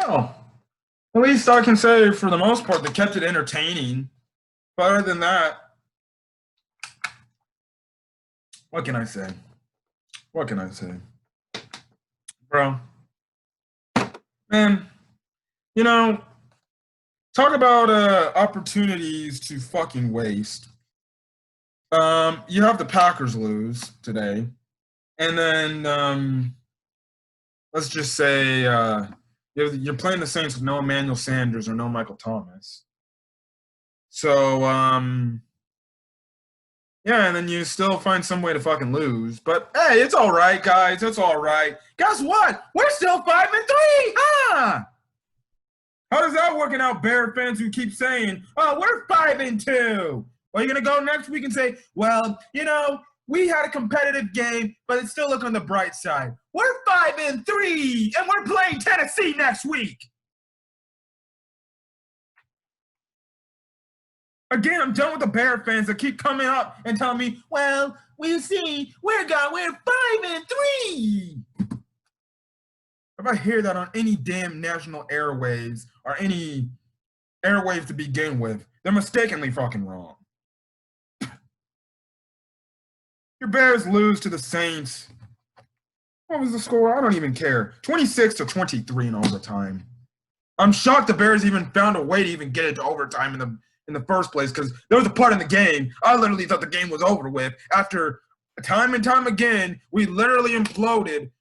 Well, at least I can say for the most part they kept it entertaining. But other than that, what can I say? What can I say? Bro, man, you know, talk about opportunities to fucking waste. You have the Packers lose today, and then let's just say you're playing the Saints with no Emmanuel Sanders or no Michael Thomas. So yeah, and then you still find some way to fucking lose. But hey, it's all right, guys. It's all right. Guess what? We're still 5-3, huh? How does that working out, Bear fans who keep saying, "Oh, we're 5-2"? Well, you're gonna go next week and say, "Well, we had a competitive game, but it still look on the bright side. We're 5-3, and we're playing Tennessee next week." Again, I'm done with the Bear fans that keep coming up and telling me, "Well, we see we're 5-3." If I hear that on any damn national airwaves or any airwaves to begin with, they're mistakenly fucking wrong. Your Bears lose to the Saints. What was the score? I don't even care. 26-23 in overtime. I'm shocked the Bears even found a way to even get it to overtime in the first place, because there was a part in the game I literally thought the game was over with after time and time again we literally imploded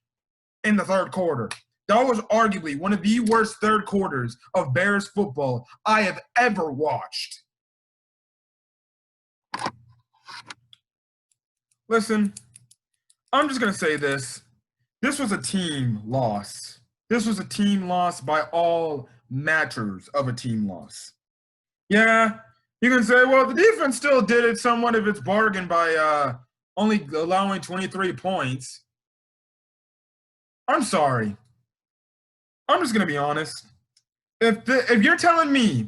in the third quarter. That was arguably one of the worst third quarters of Bears football I have ever watched. Listen, I'm just going to say this. This was a team loss. This was a team loss by all matters of a team loss. Yeah, you can say, well, the defense still did it somewhat of its bargain by only allowing 23 points. I'm sorry. I'm just going to be honest. If you're telling me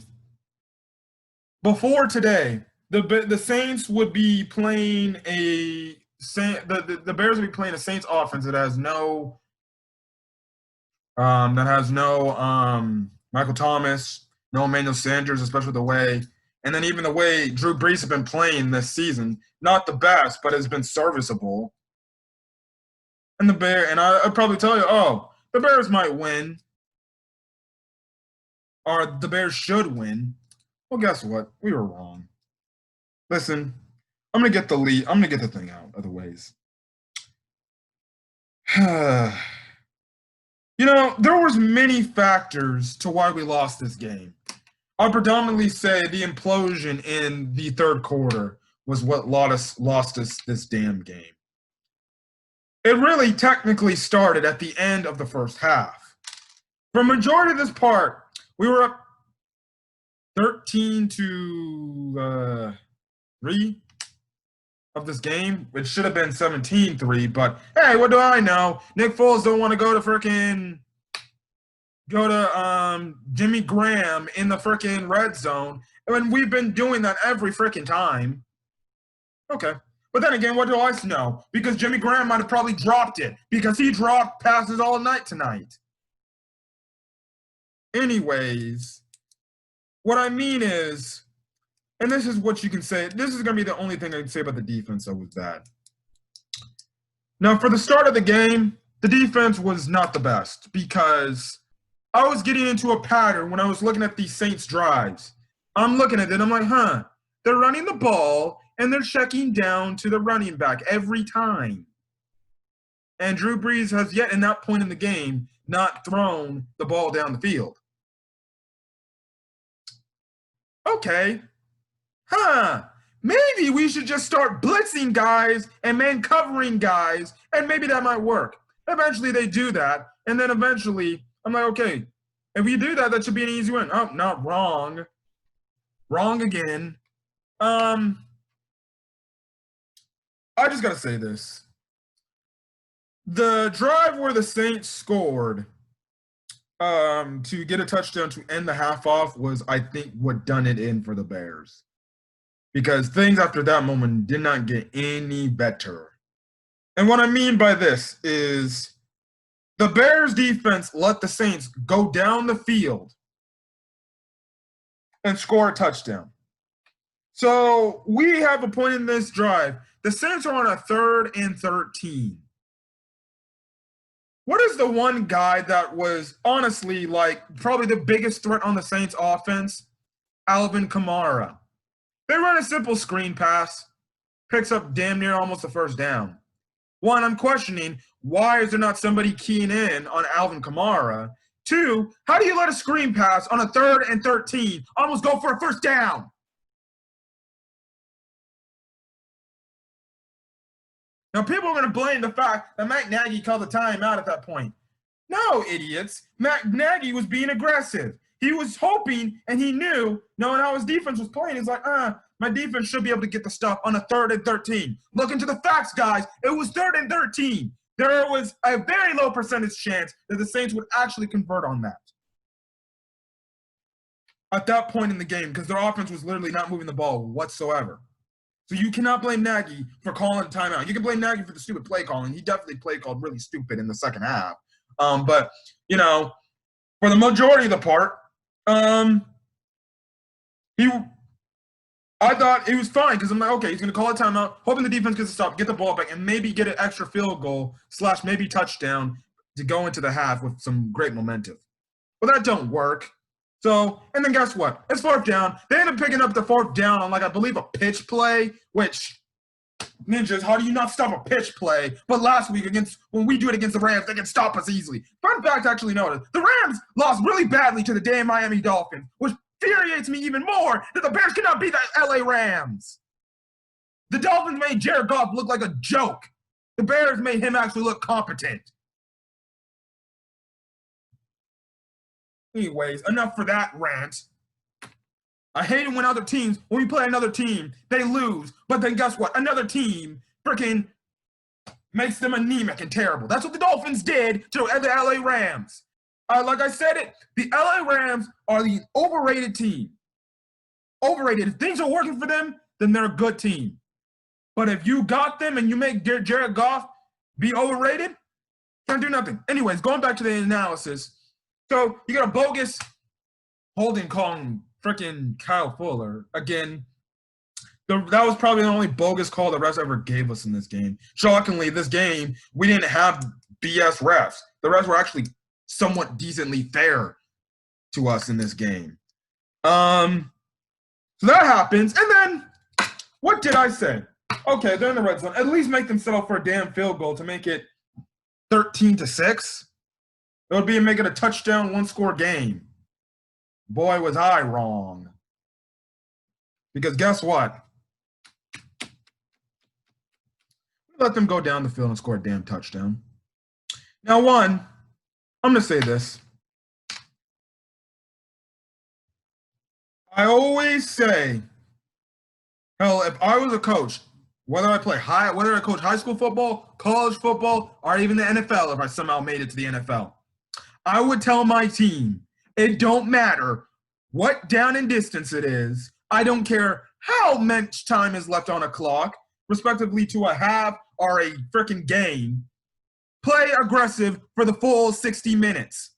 before today the Saints would be playing the Bears would be playing a Saints offense that has no Michael Thomas, no Emmanuel Sanders, especially the way, and then even the way Drew Brees has been playing this season, not the best, but has been serviceable. And I'd probably tell you, oh, the Bears might win, or the Bears should win. Well, guess what? We were wrong. Listen, I'm gonna get the lead. I'm gonna get the thing out of the ways. There was many factors to why we lost this game. I'll predominantly say the implosion in the third quarter was what lost us this damn game. It really technically started at the end of the first half. For a majority of this part, we were up 13-3 of this game. It should have been 17-3, but hey, what do I know? Nick Foles don't want to go to Jimmy Graham in the freaking red zone. And we've been doing that every freaking time. Okay. But then again, what do I know? Because Jimmy Graham might have probably dropped it, because he dropped passes all night tonight. Anyways, what I mean is, and this is what you can say, this is going to be the only thing I can say about the defense that was bad. Now, for the start of the game, the defense was not the best, because I was getting into a pattern when I was looking at these Saints drives. I'm looking at it, I'm like, they're running the ball, and they're checking down to the running back every time. And Drew Brees has yet, in that point in the game, not thrown the ball down the field. Okay. Maybe we should just start blitzing guys and man covering guys, and maybe that might work. Eventually they do that, and then eventually I'm like, okay, if we do that, that should be an easy win. Oh, not wrong. Wrong again. I just gotta say this. The drive where the Saints scored to get a touchdown to end the half off was, I think, what done it in for the Bears. Because things after that moment did not get any better. And what I mean by this is The Bears defense let the Saints go down the field and score a touchdown. So we have a point in this drive. The Saints are on a 3rd and 13. What is the one guy that was honestly like probably the biggest threat on the Saints offense? Alvin Kamara. They run a simple screen pass, picks up damn near almost a first down. One, I'm questioning, why is there not somebody keying in on Alvin Kamara? Two, how do you let a screen pass on a 3rd and 13 almost go for a first down? Now, people are going to blame the fact that Matt Nagy called the timeout at that point. No, idiots. Matt Nagy was being aggressive. He was hoping, and he knew, knowing how his defense was playing, he's like, my defense should be able to get the stuff on a 3rd and 13. Look into the facts, guys. It was 3rd and 13. There was a very low percentage chance that the Saints would actually convert on that at that point in the game because their offense was literally not moving the ball whatsoever. So you cannot blame Nagy for calling a timeout. You can blame Nagy for the stupid play calling. He definitely play called really stupid in the second half. But, you know, for the majority of the part, I thought it was fine because I'm like, okay, he's going to call a timeout, hoping the defense gets a stop, get the ball back, and maybe get an extra field goal / maybe touchdown to go into the half with some great momentum. But that don't work. So, and then guess what? It's 4th down. They end up picking up the 4th down on, like, I believe a pitch play, which, ninjas, how do you not stop a pitch play? But last week, when we do it against the Rams, they can stop us easily. Fun fact, actually noted, the Rams lost really badly to the damn Miami Dolphins, which infuriates me even more that the Bears cannot beat the LA Rams. The Dolphins made Jared Goff look like a joke. The Bears made him actually look competent. Anyways, enough for that rant. I hate it when we play another team, they lose. But then guess what? Another team freaking makes them anemic and terrible. That's what the Dolphins did to the LA Rams. Like I said the LA Rams are the overrated team. Overrated. If things are working for them, then they're a good team. But if you got them and you make Jared Goff be overrated, can't do nothing. Anyways, going back to the analysis. So you got a bogus holding calling freaking Kyle Fuller. Again, that was probably the only bogus call the refs ever gave us in this game. Shockingly, this game, we didn't have BS refs. The refs were actually somewhat decently fair to us in this game. So that happens. And then, what did I say? Okay, they're in the red zone. At least make them settle for a damn field goal to make it 13-6. It would be making a touchdown, 1-score game. Boy, was I wrong. Because guess what? Let them go down the field and score a damn touchdown. Now, one, I'm going to say this. I always say, hell, if I was a coach, whether I coach high school football, college football, or even the NFL, if I somehow made it to the NFL, I would tell my team, it don't matter what down and distance it is. I don't care how much time is left on a clock, respectively to a half or a freaking game. Play aggressive for the full 60 minutes.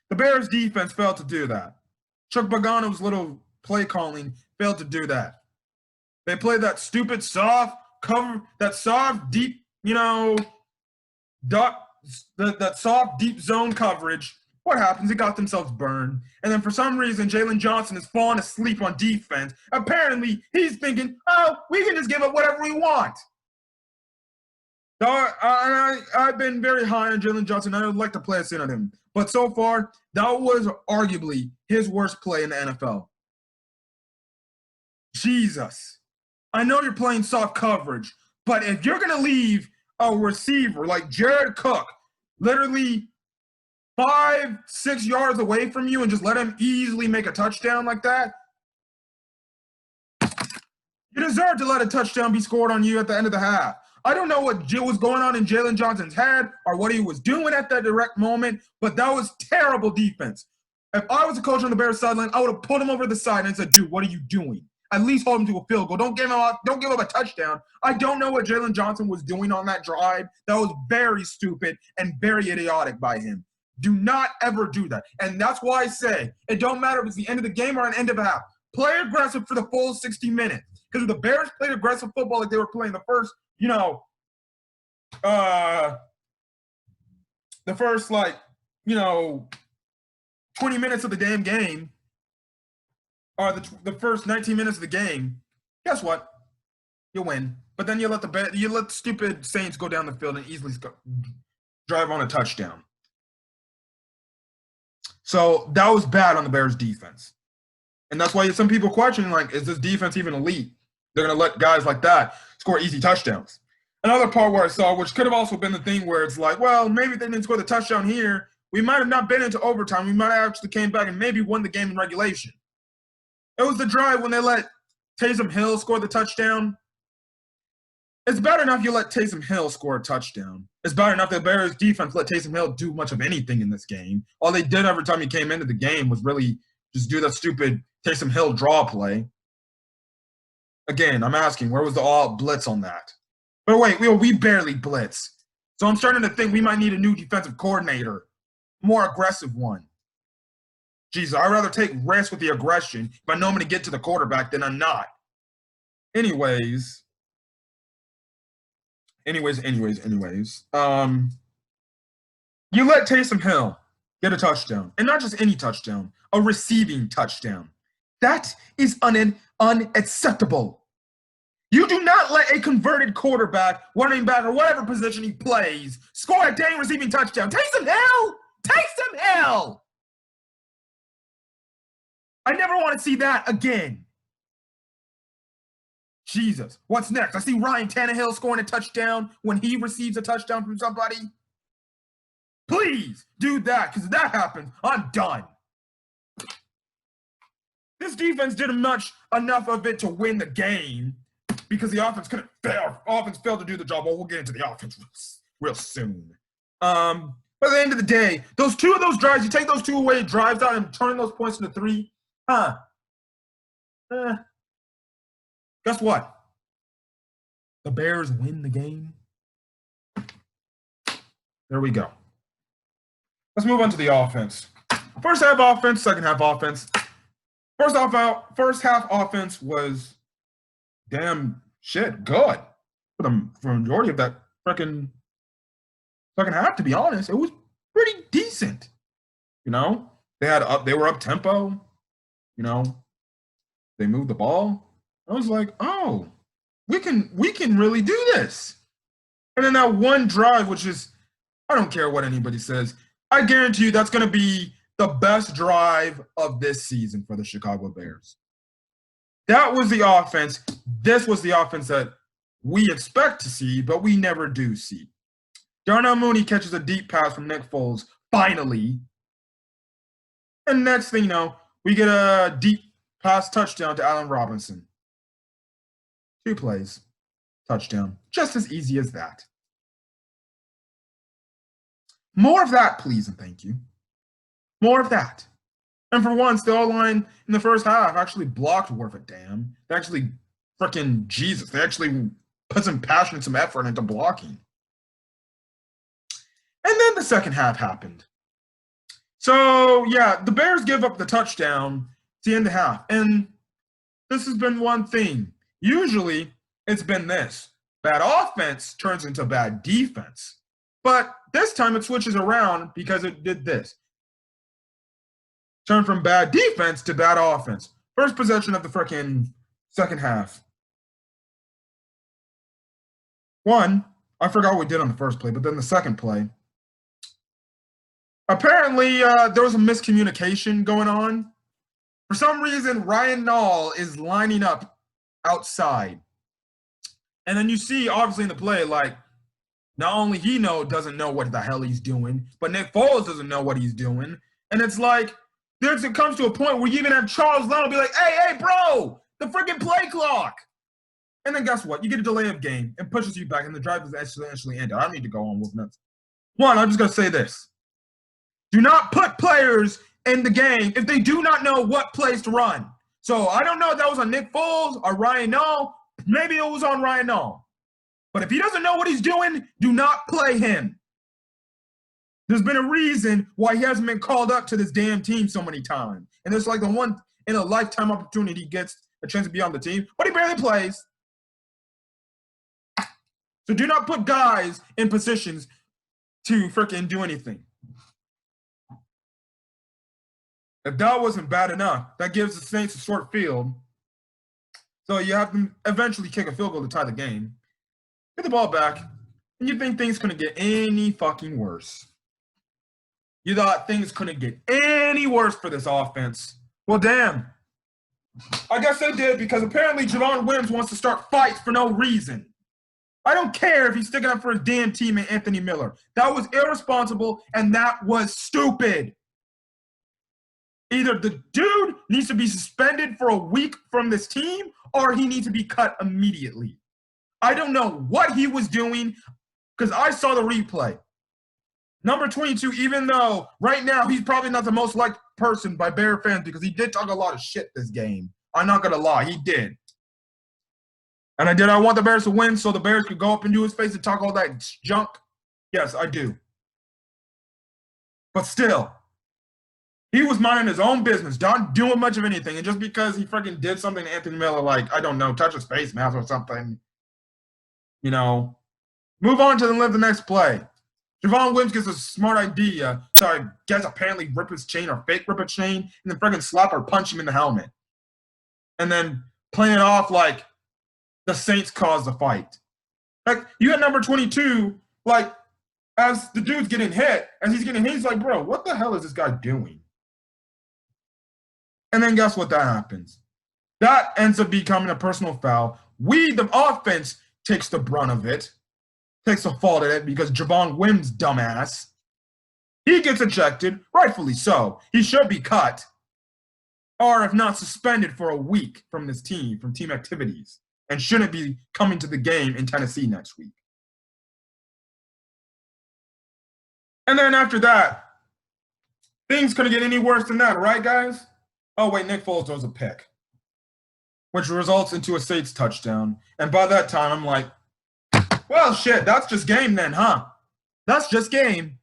The Bears defense failed to do that. Chuck Pagano's little play calling failed to do that. They played that stupid soft cover, that soft deep, that soft deep zone coverage. What happens? They got themselves burned. And then for some reason, Jalen Johnson has fallen asleep on defense. Apparently, he's thinking, we can just give up whatever we want. So I've been very high on Jalen Johnson. I would like to play a scene on him. But so far, that was arguably his worst play in the NFL. Jesus. I know you're playing soft coverage, but if you're going to leave a receiver like Jared Cook literally 5-6 yards away from you and just let him easily make a touchdown like that, you deserve to let a touchdown be scored on you at the end of the half. I don't know what was going on in Jalen Johnson's head or what he was doing at that direct moment, but that was terrible defense. If I was a coach on the Bears sideline, I would have put him over the side and said, dude, what are you doing? at least hold them to a field goal. Don't give them a touchdown. I don't know what Jalen Johnson was doing on that drive. That was very stupid and very idiotic by him. Do not ever do that. And that's why I say it don't matter if it's the end of the game or an end of a half. Play aggressive for the full 60 minutes. Because if the Bears played aggressive football like they were playing the first, the first 20 minutes of the damn game, or the first 19 minutes of the game, guess what? You'll win. But then you let the stupid Saints go down the field and easily drive on a touchdown. So that was bad on the Bears defense. And that's why some people questioning, like, is this defense even elite? They're going to let guys like that score easy touchdowns. Another part where I saw, which could have also been the thing where it's like, well, maybe they didn't score the touchdown here. We might have not been into overtime. We might have actually came back and maybe won the game in regulation. It was the drive when they let Taysom Hill score the touchdown. It's bad enough you let Taysom Hill score a touchdown. It's bad enough that the Bears defense let Taysom Hill do much of anything in this game. All they did every time he came into the game was really just do that stupid Taysom Hill draw play. Again, I'm asking, where was the all blitz on that? But wait, we barely blitz. So I'm starting to think we might need a new defensive coordinator, more aggressive one. Jesus, I'd rather take risks with the aggression if I know I'm going to get to the quarterback than I'm not. Anyways. You let Taysom Hill get a touchdown, and not just any touchdown, a receiving touchdown. That is unacceptable. You do not let a converted quarterback, running back, or whatever position he plays, score a dang receiving touchdown. Taysom Hill! Taysom Hill! I never want to see that again. Jesus. What's next? I see Ryan Tannehill scoring a touchdown when he receives a touchdown from somebody. Please do that, because if that happens, I'm done. This defense did enough of it to win the game because the offense couldn't fail. Offense failed to do the job. Well, we'll get into the offense real soon. But at the end of the day, those two of those drives, you take those two away drives out and turn those points into 3. Guess what? The Bears win the game. There we go. Let's move on to the offense. First half offense, second half offense. First half offense was damn shit good for the majority of that freaking second half. To be honest, it was pretty decent. They were up tempo. They moved the ball. I was like, oh, we can really do this. And then that one drive, which is, I don't care what anybody says, I guarantee you that's going to be the best drive of this season for the Chicago Bears. That was the offense. This was the offense that we expect to see, but we never do see. Darnell Mooney catches a deep pass from Nick Foles, finally. And next thing you know, we get a deep pass touchdown to Allen Robinson. 2 plays, touchdown. Just as easy as that. More of that, please, and thank you. More of that. And for once, the O-line in the first half actually blocked worth a damn. They actually freaking Jesus. They actually put some passion and some effort into blocking. And then the second half happened. So, yeah, the Bears give up the touchdown to the end of the half. And this has been one thing. Usually, it's been this. Bad offense turns into bad defense. But this time it switches around because it did this. Turned from bad defense to bad offense. First possession of the freaking second half. One, I forgot what we did on the first play, but then the second play. Apparently, there was a miscommunication going on. For some reason, Ryan Nall is lining up outside. And then you see, obviously, in the play, like, not only he doesn't know what the hell he's doing, but Nick Foles doesn't know what he's doing. And it's like, it comes to a point where you even have Charles Leno be like, hey, bro, the freaking play clock. And then guess what? You get a delay of game and pushes you back, and the drive is actually ended. I don't need to go on with nothing. One, I'm just going to say this. Do not put players in the game if they do not know what plays to run. So I don't know if that was on Nick Foles or Ryan Nall. Maybe it was on Ryan Nall. But if he doesn't know what he's doing, do not play him. There's been a reason why he hasn't been called up to this damn team so many times. And it's like the one in a lifetime opportunity he gets a chance to be on the team, but he barely plays. So do not put guys in positions to freaking do anything. If that wasn't bad enough, that gives the Saints a short field. So you have to eventually kick a field goal to tie the game. Get the ball back, and you think things couldn't get any fucking worse. You thought things couldn't get any worse for this offense. Well, damn. I guess they did, because apparently Javon Wims wants to start fights for no reason. I don't care if he's sticking up for his damn teammate, Anthony Miller. That was irresponsible, and that was stupid. Either the dude needs to be suspended for a week from this team, or he needs to be cut immediately. I don't know what he was doing, because I saw the replay. Number 22, even though right now he's probably not the most liked person by Bear fans, because he did talk a lot of shit this game. I'm not going to lie, he did. And I want the Bears to win so the Bears could go up into his face and talk all that junk? Yes, I do. But still, he was minding his own business, not doing much of anything. And just because he freaking did something to Anthony Miller, like, I don't know, touch his face mask or something, you know, move on to the next play. Javon Wims gets a smart idea, so I guess apparently rip his chain or fake rip a chain, and then freaking slap or punch him in the helmet. And then play it off like the Saints caused the fight. Like, you got number 22, like, as the dude's getting hit, as he's getting hit, he's like, bro, what the hell is this guy doing? And then guess what that happens? That ends up becoming a personal foul. The offense, takes the brunt of it, takes the fault of it, because Javon Wims, dumbass, he gets ejected, rightfully so. He should be cut, or if not, suspended for a week from this team, from team activities, and shouldn't be coming to the game in Tennessee next week. And then after that, things couldn't get any worse than that, right, guys? Oh, wait, Nick Foles throws a pick, which results into a Saints touchdown. And by that time, I'm like, well, shit, that's just game then, huh? That's just game.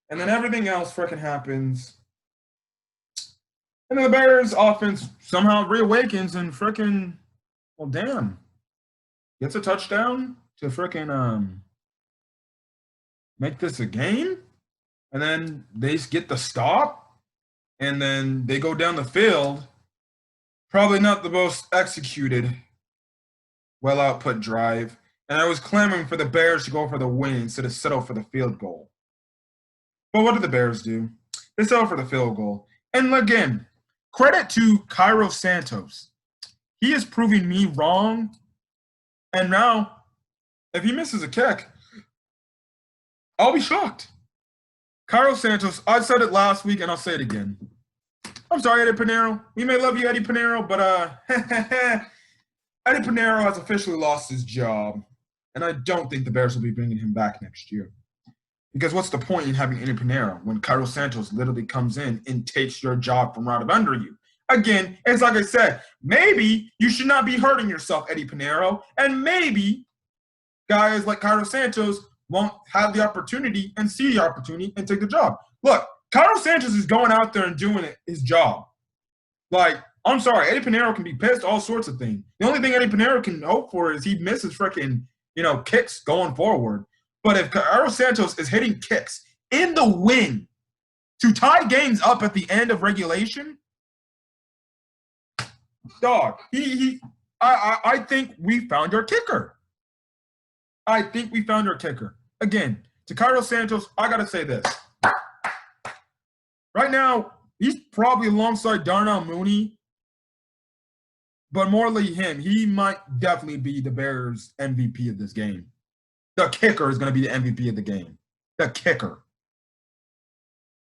And then everything else freaking happens. And then the Bears offense somehow reawakens and freaking, well, damn, gets a touchdown to freaking make this a game. And then they get the stop. And then they go down the field. Probably not the most executed, well-output drive. And I was clamoring for the Bears to go for the win instead of settle for the field goal. But what did the Bears do? They settled for the field goal. And again, credit to Cairo Santos. He is proving me wrong. And now, if he misses a kick, I'll be shocked. Cairo Santos, I said it last week and I'll say it again. I'm sorry, Eddie Pinheiro. We may love you, Eddie Pinheiro, but Eddie Pinheiro has officially lost his job. And I don't think the Bears will be bringing him back next year. Because what's the point in having Eddie Pinheiro when Cairo Santos literally comes in and takes your job from right up under you? Again, it's like I said, maybe you should not be hurting yourself, Eddie Pinheiro. And maybe guys like Cairo Santos won't have the opportunity and see the opportunity and take the job. Look, Cairo Santos is going out there and doing his job. Like, I'm sorry, Eddie Pinheiro can be pissed, all sorts of things. The only thing Eddie Pinheiro can hope for is he misses freaking, kicks going forward. But if Cairo Santos is hitting kicks in the wing to tie games up at the end of regulation, dog, I think we found our kicker. I think we found our kicker. Again, to Cairo Santos, I got to say this. Right now, he's probably alongside Darnell Mooney, but more than him, he might definitely be the Bears' MVP of this game. The kicker is going to be the MVP of the game. The kicker.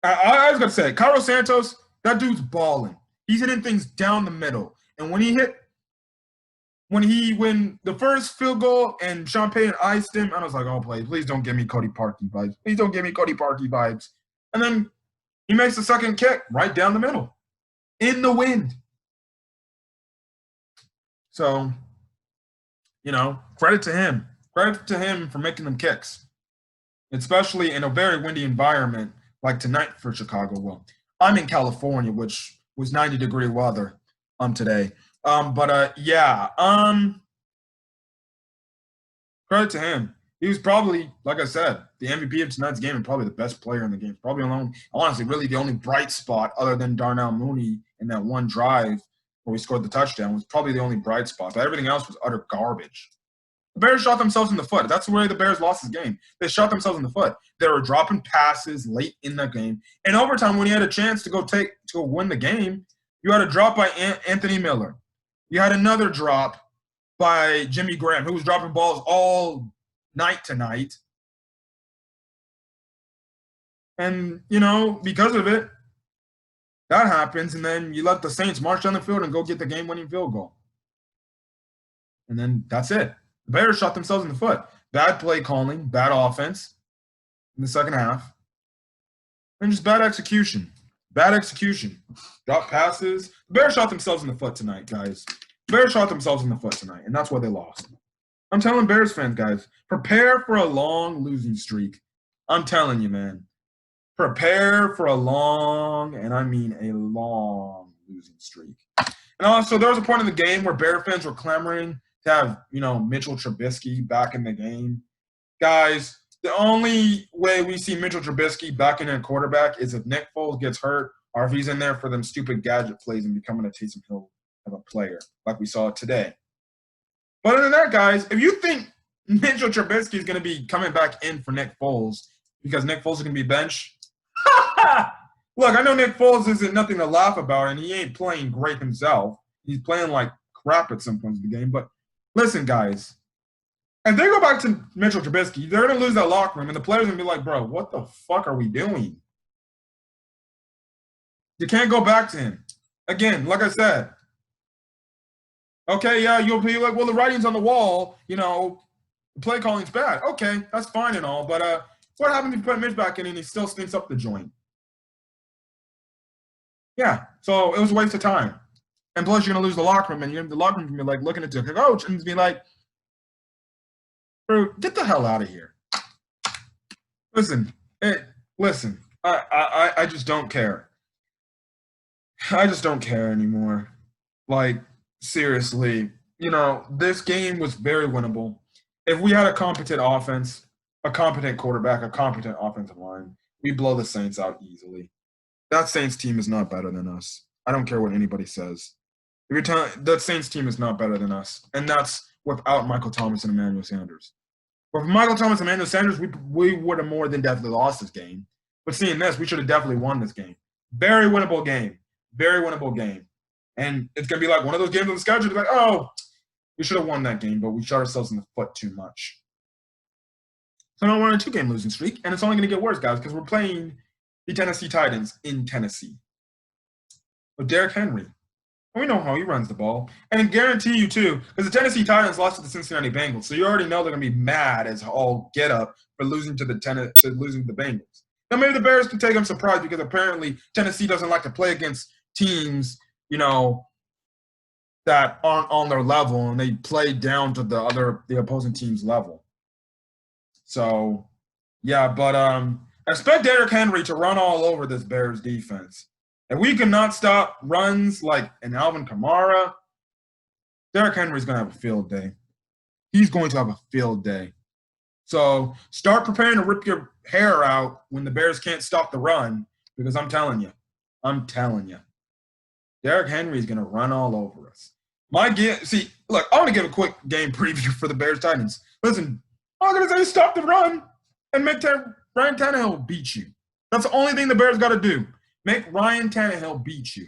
I was going to say, Cairo Santos, that dude's balling. He's hitting things down the middle. And when the first field goal and Sean Payton iced him, I was like, oh, please don't give me Cody Parkey vibes. Please don't give me Cody Parkey vibes. And then He makes the second kick right down the middle in the wind. So, credit to him. Credit to him for making them kicks, especially in a very windy environment like tonight for Chicago. Well, I'm in California, which was 90-degree weather today. Credit to him. He was probably, like I said, the MVP of tonight's game and probably the best player in the game. Probably honestly, really the only bright spot other than Darnell Mooney in that one drive where we scored the touchdown was probably the only bright spot. But everything else was utter garbage. The Bears shot themselves in the foot. That's the way the Bears lost this game. They shot themselves in the foot. They were dropping passes late in the game. In overtime, when you had a chance to go win the game, you had a drop by Anthony Miller. You had another drop by Jimmy Graham, who was dropping balls all night tonight. And, because of it, that happens. And then you let the Saints march down the field and go get the game-winning field goal. And then that's it. The Bears shot themselves in the foot. Bad play calling, bad offense in the second half, and just bad execution. Bad execution. Drop passes. The Bears shot themselves in the foot tonight, guys. The Bears shot themselves in the foot tonight, and that's why they lost. I'm telling Bears fans, guys, prepare for a long losing streak. I'm telling you, man. Prepare for a long, and I mean a long losing streak. And also, there was a point in the game where Bear fans were clamoring to have, Mitchell Trubisky back in the game. Guys, the only way we see Mitchell Trubisky back in a quarterback is if Nick Foles gets hurt or if he's in there for them stupid gadget plays and becoming a Taysom Hill of a player like we saw today. But other than that, guys, if you think Mitchell Trubisky is going to be coming back in for Nick Foles because Nick Foles is going to be benched, look, I know Nick Foles isn't nothing to laugh about and he ain't playing great himself. He's playing like crap at some points in the game, but listen, guys, if they go back to Mitchell Trubisky, they're going to lose that locker room, and the players are going to be like, bro, what the fuck are we doing? You can't go back to him. Again, like I said, okay, yeah, you'll be like, well, the writing's on the wall, the play calling's bad. Okay, that's fine and all, but what happens if you put Mitch back in and he still stinks up the joint? Yeah, so it was a waste of time. And plus, you're going to lose the locker room, and the locker room can be like looking at the coach and be like, bro, get the hell out of here. Listen, I just don't care. I just don't care anymore. Like, seriously, this game was very winnable. If we had a competent offense, a competent quarterback, a competent offensive line, we blow the Saints out easily. That Saints team is not better than us. I don't care what anybody says. If you're telling that Saints team is not better than us, and that's without Michael Thomas and Emmanuel Sanders. With Michael Thomas and Emmanuel Sanders, we would have more than definitely lost this game. But seeing this, we should have definitely won this game. Very winnable game. Very winnable game. And it's going to be like one of those games on the schedule. Like, oh, we should have won that game, but we shot ourselves in the foot too much. So now we're on a 2-game losing streak, and it's only going to get worse, guys, because we're playing the Tennessee Titans in Tennessee. With Derrick Henry. We know how he runs the ball. And I guarantee you, too, because the Tennessee Titans lost to the Cincinnati Bengals, so you already know they're going to be mad as all get up for losing to the Bengals. Now, maybe the Bears can take them surprise because apparently Tennessee doesn't like to play against teams, that aren't on their level, and they play down to the opposing team's level. So, yeah, but I expect Derrick Henry to run all over this Bears defense. If we cannot stop runs like an Alvin Kamara, Derrick Henry's going to have a field day. He's going to have a field day. So start preparing to rip your hair out when the Bears can't stop the run, because I'm telling you, Derrick Henry's going to run all over us. Look, I want to give a quick game preview for the Bears-Titans. Listen, I'm going to say stop the run and make Ryan Tannehill beat you. That's the only thing the Bears got to do. Make Ryan Tannehill beat you.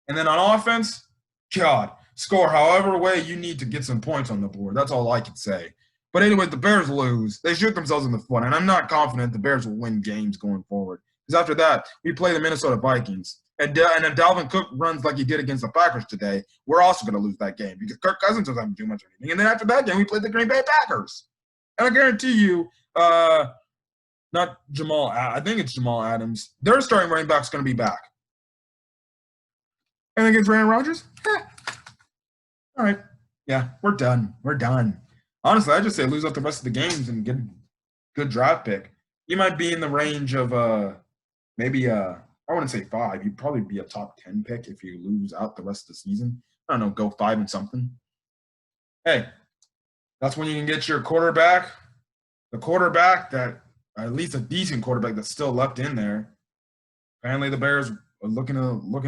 And then on offense, God, score however way you need to get some points on the board. That's all I can say. But anyway, the Bears lose. They shoot themselves in the foot, and I'm not confident the Bears will win games going forward. Because after that, we play the Minnesota Vikings. And if Dalvin Cook runs like he did against the Packers today, we're also going to lose that game because Kirk Cousins doesn't do much of anything. And then after that game, we play the Green Bay Packers. And I guarantee you, Not Jamal. I think it's Jamal Adams. Their starting running back's going to be back. And against Aaron Rodgers? All right. Yeah, we're done. We're done. Honestly, I just say lose out the rest of the games and get a good draft pick. You might be in the range of maybe I wouldn't say 5. You'd probably be a top 10 pick if you lose out the rest of the season. I don't know, go 5 and something. Hey, that's when you can get your quarterback, the quarterback that at least a decent quarterback that's still left in there. Apparently the Bears are looking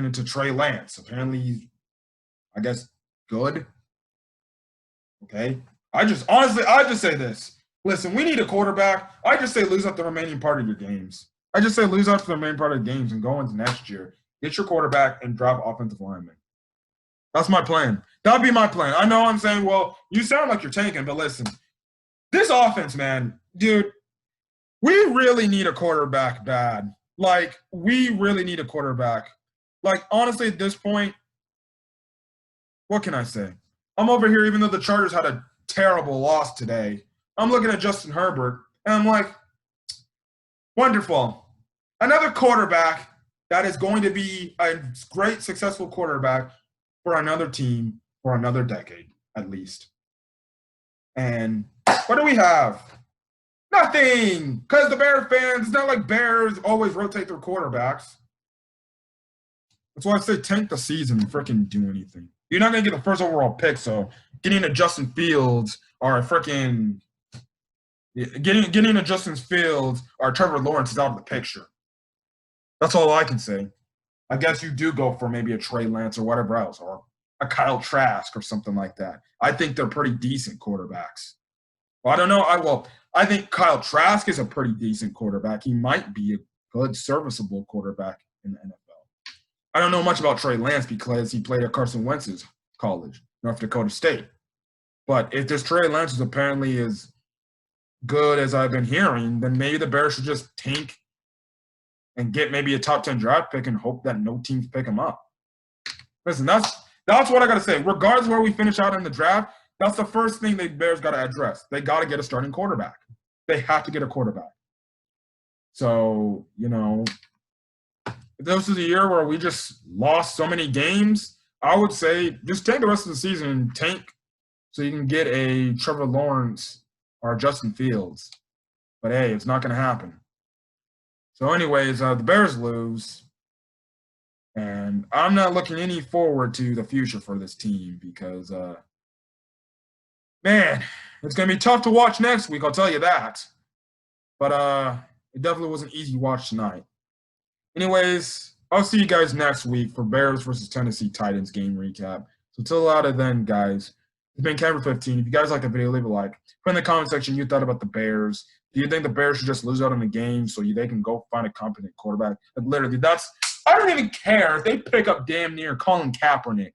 into Trey Lance. Apparently he's, I guess, good. Okay. I just say this. Listen, we need a quarterback. I just say lose out the remaining part of your games. I just say lose out the remaining part of the games and go into next year. Get your quarterback and drop offensive linemen. That's my plan. That'd be my plan. I know I'm saying, well, you sound like you're tanking, but listen, this offense, man, dude, we really need a quarterback bad. Like, we really need a quarterback. Like, honestly, at this point, what can I say? I'm over here, even though the Chargers had a terrible loss today, I'm looking at Justin Herbert, and I'm like, wonderful. Another quarterback that is going to be a great, successful quarterback for another team for another decade, at least. And what do we have? Nothing, because the Bears fans, it's not like Bears always rotate their quarterbacks. That's why I say tank the season and freaking do anything. You're not going to get the first overall pick, so getting a Justin Fields or a freaking getting a Justin Fields or Trevor Lawrence is out of the picture. That's all I can say. I guess you do go for maybe a Trey Lance or whatever else, or a Kyle Trask or something like that. I think they're pretty decent quarterbacks. Well, I don't know. I think Kyle Trask is a pretty decent quarterback. He might be a good, serviceable quarterback in the NFL. I don't know much about Trey Lance because he played at Carson Wentz's college, North Dakota State. But if this Trey Lance is apparently as good as I've been hearing, then maybe the Bears should just tank and get maybe a top 10 draft pick and hope that no teams pick him up. Listen, that's what I got to say. Regardless of where we finish out in the draft, that's the first thing the Bears got to address. They got to get a starting quarterback. They have to get a quarterback. So, if this is a year where we just lost so many games, I would say just take the rest of the season and tank so you can get a Trevor Lawrence or Justin Fields. But, hey, it's not going to happen. So, anyways, the Bears lose. And I'm not looking any forward to the future for this team because, man, it's going to be tough to watch next week, I'll tell you that. But it definitely was an easy watch tonight. Anyways, I'll see you guys next week for Bears versus Tennessee Titans game recap. So till out of then, guys, it's been Camera 15. If you guys like the video, leave a like. Put in the comment section you thought about the Bears. Do you think the Bears should just lose out on the game so they can go find a competent quarterback? Like, literally, I don't even care if they pick up damn near Colin Kaepernick.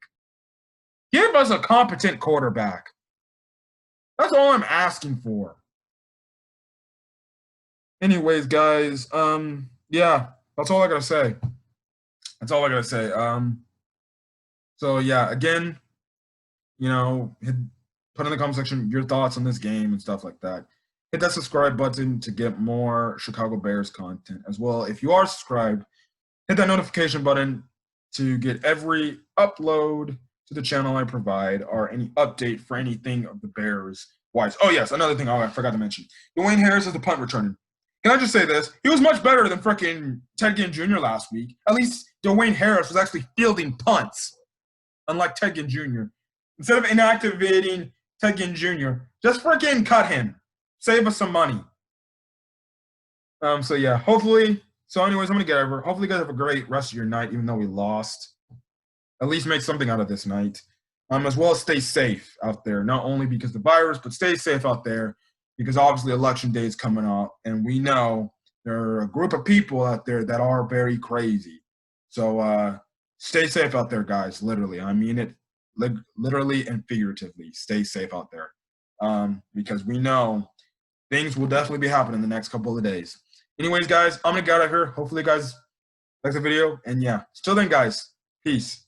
Give us a competent quarterback. That's all I'm asking for. Anyways, guys, yeah, that's all I gotta say. So yeah, again, put in the comment section your thoughts on this game and stuff like that. Hit that subscribe button to get more Chicago Bears content as well. If you are subscribed, hit that notification button to get every upload to the channel I provide or any update for anything of the Bears wise. Oh, yes, another thing I forgot to mention. Dwayne Harris is the punt returner. Can I just say this? He was much better than freaking Ted Ginn Jr. last week. At least Dwayne Harris was actually fielding punts, unlike Ted Ginn Jr. Instead of inactivating Ted Ginn Jr., just freaking cut him. Save us some money. So, yeah, hopefully – so, anyways, I'm going to get over. Hopefully, you guys have a great rest of your night, even though we lost. At least make something out of this night. As well as stay safe out there, not only because of the virus, but stay safe out there because obviously Election Day is coming up, and we know there are a group of people out there that are very crazy. So, stay safe out there, guys, literally. I mean it literally and figuratively. Stay safe out there because we know things will definitely be happening in the next couple of days. Anyways, guys, I'm going to get out of here. Hopefully, you guys like the video. And, yeah, still then, guys, peace.